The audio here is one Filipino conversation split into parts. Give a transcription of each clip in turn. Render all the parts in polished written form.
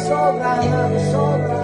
sobra, sobra.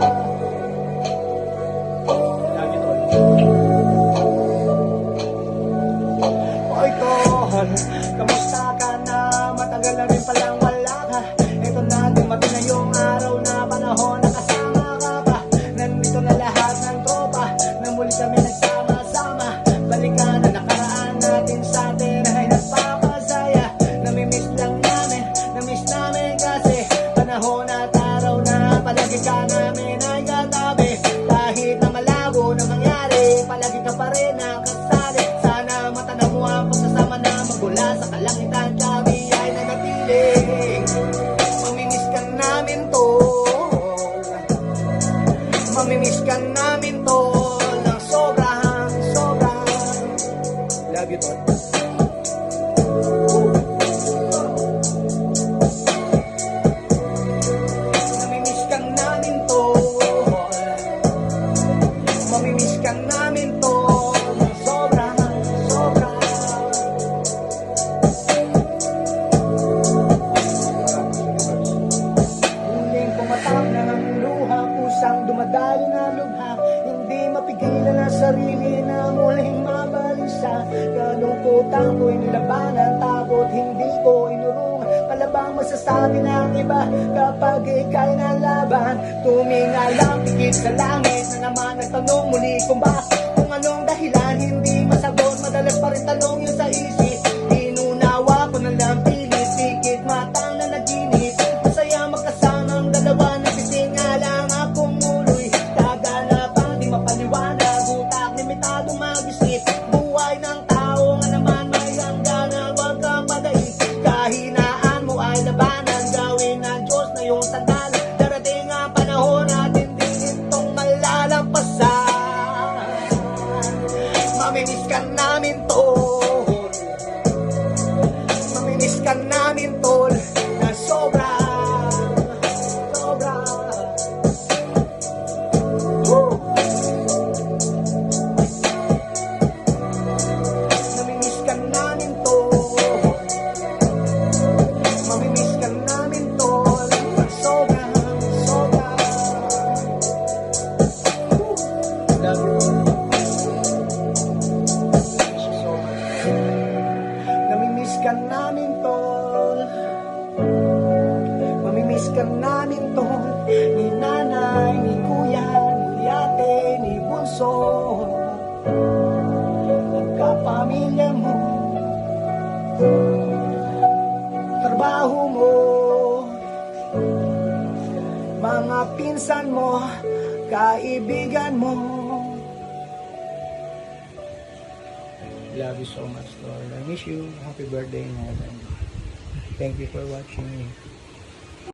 Oy, tol, kamusta ka na? Matagal na rin palang wala ka. Ito na, dumating na yung araw na panahon na kasama ka pa. Nandito na lahat ng tropa, na muli kami nagsama-sama. Balikan na nakaraan natin sa atin ay nagpapasaya. Namimiss lang namin, namiss namin kasi panahon at araw na palagi ka namin ay katabi. Kahit na malabo na mangyari, palagi ka pa rin nakasali. Sana matanaw mo ang pagsasama na magmula sa kalangitan, kami ay nanatili. Mamimiss ka namin, tol. Mamimiss ka namin, tol, ng sobrang, sobrang. Love you, tol. Mamimiss ka namin, tol. Mamimiss ka namin, tol, ng sobrang, sobrang. Muling pumatak na ang luha, pusang dumadalo na lubha. Hindi mapigilan ang sarili na muling mabalisa. Kalungkutan ko'y nilabanan, takot hindi ko inurong. Palabang masasabi ng iba kapag ika'y nalaban. Tumingalang pikit sa langit na naman nagtanong muli kung bakit. Kung anong dahilan hindi masagot, madalas pa rin tanong yun sa isip. Inunawa ko na lang pilit, pikit matang na naginip. Masaya magkasama ang dalawa, nagising nga lang akong muloy. Kaganapan di mapaliwanag, utak limitado mag-isip. Buhay ng tao nga naman may hangganan, wag kang madaig. Kahinaan mo ay labanan, gawin ng Diyos na yung sandalan. Darating ang panahon at hindi itong malalampasan. Mamimiss ka namin, tol. Mamimiss ka namin, tol, na sobra, sobra. Woo! Mamimiss ka namin, tol. Mamimiss ka namin, tol, na sobra, sobra. Woo! Love you. Namimiss ka namin, tol. Mamimiss ka namin, tol. Ni nanay, ni kuya, ni ate, ni bunso. Nagkapamilya mo, trabaho mo, mga pinsan mo, kaibigan mo. Love you so much, Lord. I miss you. Happy birthday in heaven. Thank you for watching me.